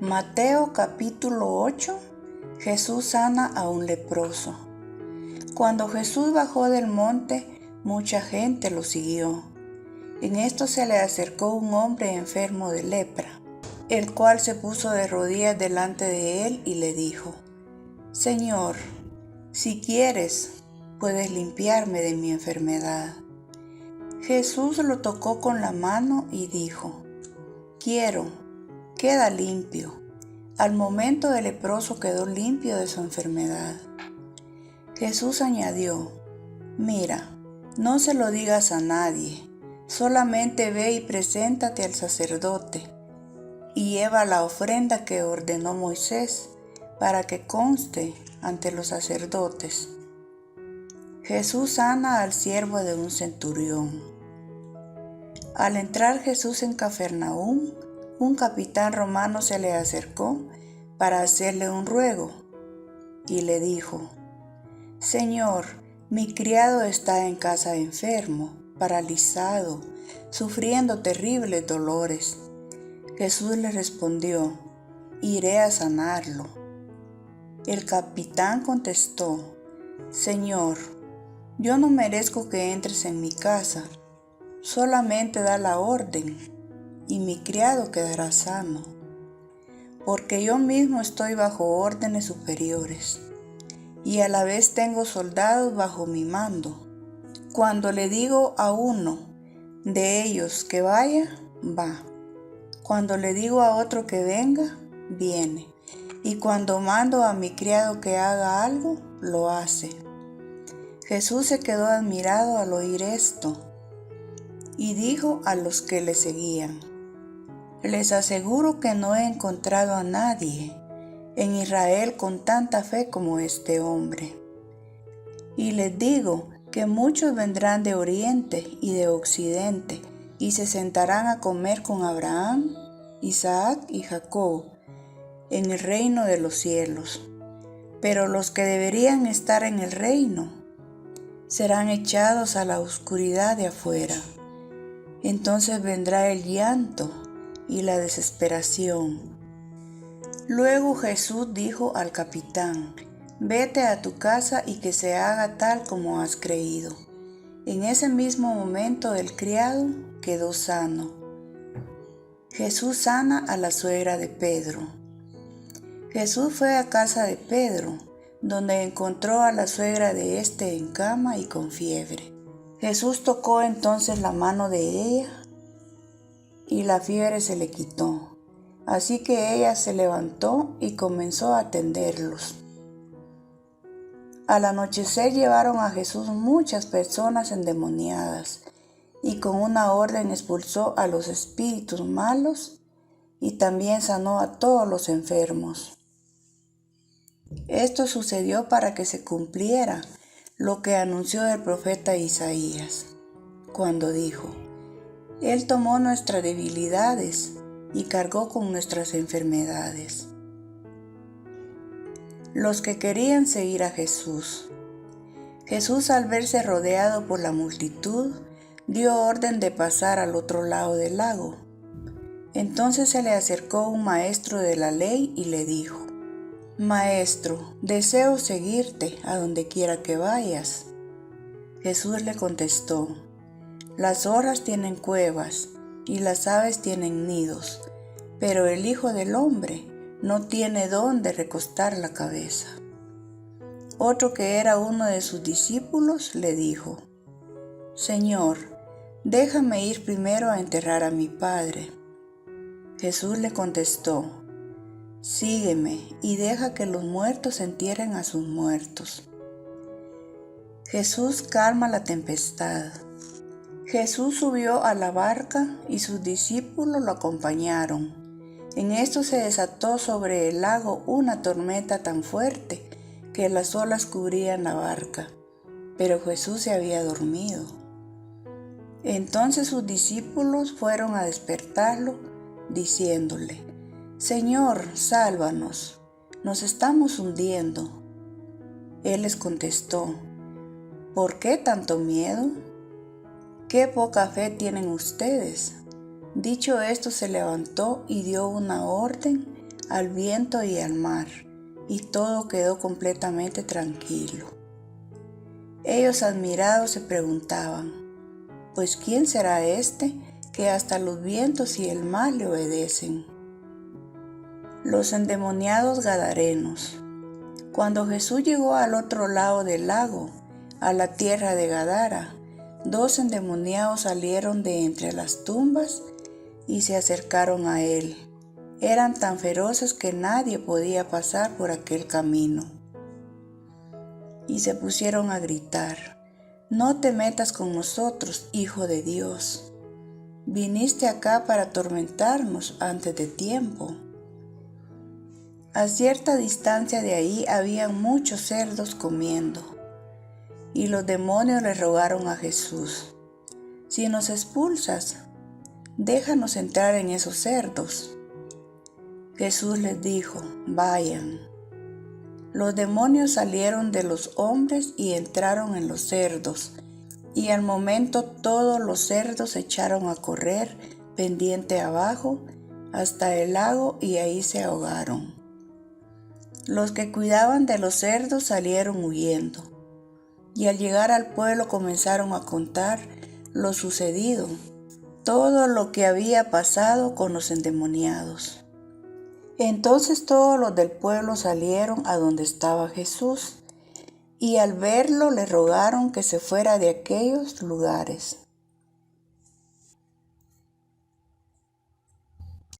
Mateo capítulo 8. Jesús sana a un leproso. Cuando Jesús bajó del monte, mucha gente lo siguió. En esto se le acercó un hombre enfermo de lepra, el cual se puso de rodillas delante de él y le dijo: Señor, si quieres, puedes limpiarme de mi enfermedad. Jesús lo tocó con la mano y dijo: Quiero, queda limpio. Al momento el leproso quedó limpio de su enfermedad. Jesús añadió: Mira, no se lo digas a nadie, solamente ve y preséntate al sacerdote y lleva la ofrenda que ordenó Moisés para que conste ante los sacerdotes. Jesús sana al siervo de un centurión. Al entrar Jesús en Cafarnaúm, un capitán romano se le acercó para hacerle un ruego y le dijo: Señor, mi criado está en casa enfermo, paralizado, sufriendo terribles dolores. Jesús le respondió: Iré a sanarlo. El capitán contestó: Señor, yo no merezco que entres en mi casa, solamente da la orden y mi criado quedará sano, porque yo mismo estoy bajo órdenes superiores y a la vez tengo soldados bajo mi mando. Cuando le digo a uno de ellos que vaya, va. Cuando le digo a otro que venga, viene. Y cuando mando a mi criado que haga algo, lo hace. Jesús se quedó admirado al oír esto y dijo a los que le seguían: Les aseguro que no he encontrado a nadie en Israel con tanta fe como este hombre. Y les digo que muchos vendrán de oriente y de occidente y se sentarán a comer con Abraham, Isaac y Jacob en el reino de los cielos. Pero los que deberían estar en el reino serán echados a la oscuridad de afuera. Entonces vendrá el llanto y la desesperación. Luego Jesús dijo al capitán: Vete a tu casa y que se haga tal como has creído. En ese mismo momento el criado quedó sano. Jesús sana a la suegra de Pedro. Jesús fue a casa de Pedro, donde encontró a la suegra de éste en cama y con fiebre. Jesús tocó entonces la mano de ella y la fiebre se le quitó. Así que ella se levantó y comenzó a atenderlos. Al anochecer llevaron a Jesús muchas personas endemoniadas y con una orden expulsó a los espíritus malos y también sanó a todos los enfermos. Esto sucedió para que se cumpliera lo que anunció el profeta Isaías, cuando dijo: Él tomó nuestras debilidades y cargó con nuestras enfermedades. Los que querían seguir a Jesús. Jesús, al verse rodeado por la multitud, dio orden de pasar al otro lado del lago. Entonces se le acercó un maestro de la ley y le dijo: Maestro, deseo seguirte a donde quiera que vayas. Jesús le contestó: Las zorras tienen cuevas y las aves tienen nidos, pero el Hijo del Hombre no tiene dónde recostar la cabeza. Otro, que era uno de sus discípulos, le dijo: Señor, déjame ir primero a enterrar a mi padre. Jesús le contestó: Sígueme y deja que los muertos entierren a sus muertos. Jesús calma la tempestad. Jesús subió a la barca y sus discípulos lo acompañaron. En esto se desató sobre el lago una tormenta tan fuerte que las olas cubrían la barca, pero Jesús se había dormido. Entonces sus discípulos fueron a despertarlo, diciéndole: Señor, sálvanos, nos estamos hundiendo. Él les contestó: ¿Por qué tanto miedo? ¿Qué poca fe tienen ustedes? Dicho esto, se levantó y dio una orden al viento y al mar, y todo quedó completamente tranquilo. Ellos admirados se preguntaban, pues ¿quién será este que hasta los vientos y el mar le obedecen? Los endemoniados gadarenos. Cuando Jesús llegó al otro lado del lago, a la tierra de Gadara, 2 endemoniados salieron de entre las tumbas y se acercaron a él. Eran tan feroces que nadie podía pasar por aquel camino. Y se pusieron a gritar, «No te metas con nosotros, Hijo de Dios. Viniste acá para atormentarnos antes de tiempo». A cierta distancia de ahí habían muchos cerdos comiendo. Y los demonios le rogaron a Jesús, «Si nos expulsas, déjanos entrar en esos cerdos». Jesús les dijo, «Vayan». Los demonios salieron de los hombres y entraron en los cerdos, y al momento todos los cerdos se echaron a correr pendiente abajo hasta el lago y ahí se ahogaron. Los que cuidaban de los cerdos salieron huyendo, y al llegar al pueblo comenzaron a contar lo sucedido, todo lo que había pasado con los endemoniados. Entonces todos los del pueblo salieron a donde estaba Jesús, y al verlo le rogaron que se fuera de aquellos lugares.